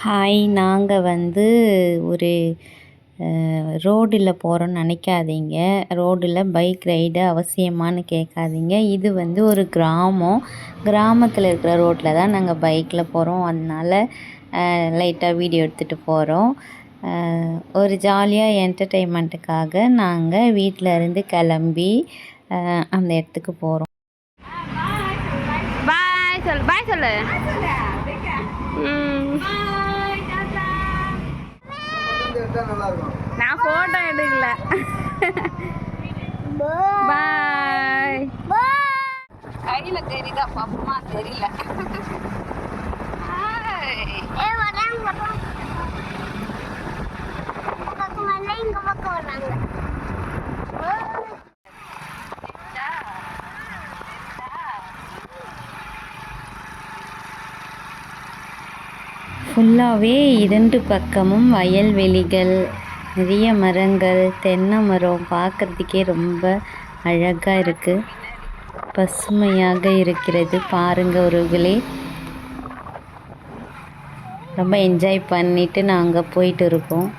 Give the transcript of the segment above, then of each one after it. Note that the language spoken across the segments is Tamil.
ஹாய், நாங்கள் ஒரு ரோடில் போகிறோன்னு நினைக்காதீங்க. ரோடில் பைக் ரைடு அவசியமானு கேட்காதீங்க. இது ஒரு கிராமம். கிராமத்தில் இருக்கிற ரோட்டில் தான் நாங்கள் பைக்கில் போகிறோம். அதனால் லைட்டாக வீடியோ எடுத்துகிட்டு போகிறோம். ஒரு ஜாலியாக என்டர்டெயின்மெண்ட்டுக்காக நாங்கள் வீட்டில் இருந்து கிளம்பி அந்த இடத்துக்கு போகிறோம். பாய் சொல்லு, பாய் சொல்லு. நான் போட்டோ எடுக்கல. பாய். கையில தெரியுதா பாப்பமா? தெரியல. ஃபுல்லாகவே 2 பக்கமும் வயல்வெளிகள், நிறைய மரங்கள், தென்னை மரம் பார்க்குறதுக்கே ரொம்ப அழகாக இருக்குது. பசுமையாக இருக்கிறது. பாருங்கள் உறவுகளே, ரொம்ப என்ஜாய் பண்ணிவிட்டு நாங்கள் போயிட்டு இருக்கோம்.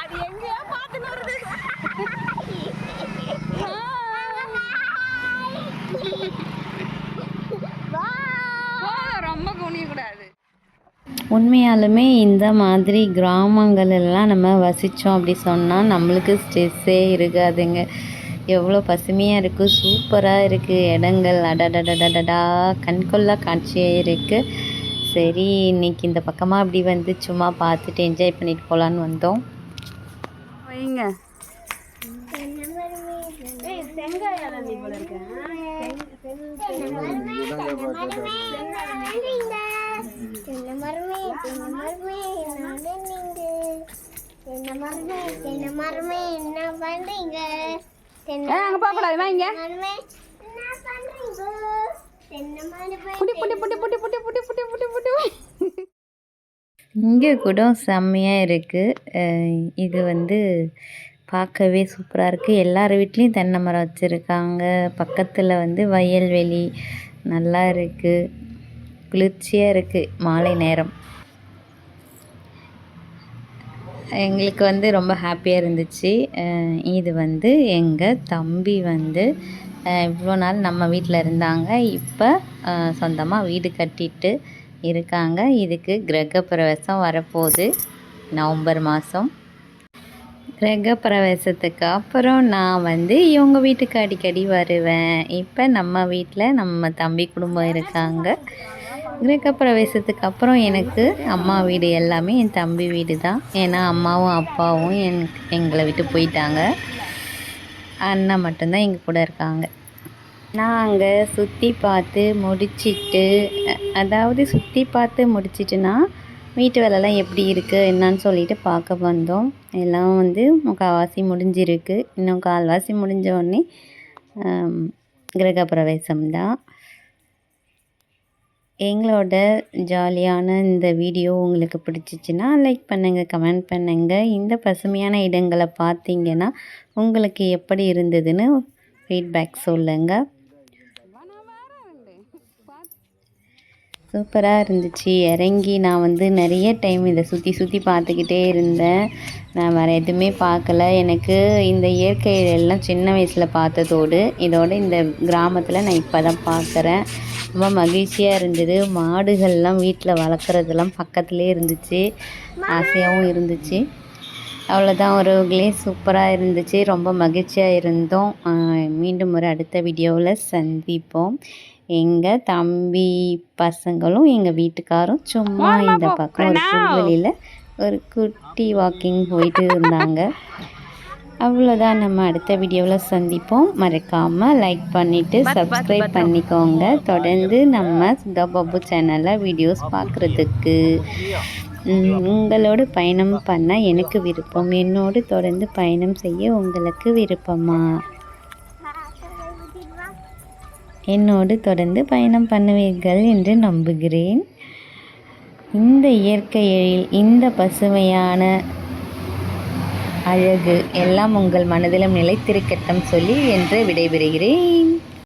அது எங்கேயோ பார்த்துன்னு வருது. ரொம்ப குனியக்கூடாது. உண்மையாலுமே இந்த மாதிரி கிராமங்களெல்லாம் நம்ம வசித்தோம் அப்படி சொன்னால் நம்மளுக்கு ஸ்ட்ரெஸ்ஸே இருக்காதுங்க. எவ்வளோ பசுமையாக இருக்குது, சூப்பராக இருக்குது இடங்கள். அடடடடடா, கண்கொள்ளா காட்சியாக இருக்குது. சரி, இன்றைக்கி இந்த பக்கமாக அப்படி சும்மா பார்த்துட்டு என்ஜாய் பண்ணிட்டு போகலான்னு வந்தோம். வைங்க. அங்க போக கூடாது. வாங்க. இங்கே கூட செம்மையாக இருக்குது. இது பார்க்கவே சூப்பராக இருக்குது. எல்லார் வீட்லேயும் தென்னை மரம் வச்சுருக்காங்க. பக்கத்தில் வயல்வெளி நல்லா இருக்குது. குளிர்ச்சியாக இருக்குது. மாலை நேரம் எங்களுக்கு ரொம்ப ஹாப்பியாக இருந்துச்சு. இது எங்கள் தம்பி இவ்வளோ நாள் நம்ம வீட்டில் இருந்தாங்க. இப்போ சொந்தமாக வீடு கட்டிட்டு இருக்காங்க. இதுக்கு கிரகப்பிரவேசம் வரப்போகுது நவம்பர் மாதம். கிரகப்பிரவேசத்துக்கு அப்புறம் நான் இவங்க வீட்டுக்கு அடிக்கடி வருவேன். இப்போ நம்ம வீட்டில் நம்ம தம்பி குடும்பம் இருக்காங்க. கிரகப்பிரவேசத்துக்கு அப்புறம் எனக்கு அம்மா வீடு எல்லாமே என் தம்பி வீடு தான். ஏன்னா அம்மாவும் அப்பாவும் எங்களை விட்டு போயிட்டாங்க. அண்ணா மட்டும்தான் எங்கள் கூட இருக்காங்க. நான் அங்கே சுற்றி பார்த்து முடிச்சிட்டுனா வீட்டு வேலைலாம் எப்படி இருக்குது என்னன்னு சொல்லிட்டு பார்க்க வந்தோம். எல்லாம் முக்கால்வாசி முடிஞ்சிருக்கு. இன்னும் கால்வாசி முடிஞ்ச உடனே கிரகப்பிரவேசம் தான். எங்களோட ஜாலியான இந்த வீடியோ உங்களுக்கு பிடிச்சிச்சின்னா லைக் பண்ணுங்கள், கமெண்ட் பண்ணுங்கள். இந்த பசுமையான இடங்களை பார்த்தீங்கன்னா உங்களுக்கு எப்படி இருந்ததுன்னு ஃபீட்பேக் சொல்லுங்கள். சூப்பராக இருந்துச்சு. இறங்கி நான் நிறைய டைம் இதை சுற்றி பார்த்துக்கிட்டே இருந்தேன். நான் வேறு எதுவுமே பார்க்கல. எனக்கு இந்த இயற்கையெல்லாம் சின்ன வயசில் பார்த்ததோடு இதோட இந்த கிராமத்தில் நான் இப்போ தான் பார்க்குறேன். ரொம்ப மகிழ்ச்சியாக இருந்தது. மாடுகள்லாம் வீட்டில் வளர்க்குறதெல்லாம் பக்கத்துலேயே இருந்துச்சு. ஆசையாகவும் இருந்துச்சு. அவ்வளோதான் உறவுகளே, சூப்பராக இருந்துச்சு. ரொம்ப மகிழ்ச்சியாக இருந்தோம். மீண்டும் ஒரு அடுத்த வீடியோவில் சந்திப்போம். எங்கள் தம்பி பசங்களும் எங்கள் வீட்டுக்காரும் சும்மா இந்த பக்கம் ஒரு புல்வெளியில் ஒரு குட்டி வாக்கிங் போயிட்டு இருந்தாங்க. அவ்வளோதான், நம்ம அடுத்த வீடியோவில் சந்திப்போம். மறக்காமல் லைக் பண்ணிவிட்டு சப்ஸ்கிரைப் பண்ணிக்கோங்க. தொடர்ந்து நம்ம சுதா பாபு சேனலில் வீடியோஸ் பார்க்குறதுக்கு. உங்களோடு பயணம் பண்ண எனக்கு விருப்பம். என்னோடு தொடர்ந்து பயணம் செய்ய உங்களுக்கு விருப்பமா? என்னோடு தொடர்ந்து பயணம் பண்ணுவீர்கள் என்று நம்புகிறேன். இந்த இயற்கை எழில், இந்த பசுமையான அழகு எல்லாம் உங்கள் மனதிலும் நிலைத்திருக்கட்டும் சொல்லி என்று விடைபெறுகிறேன்.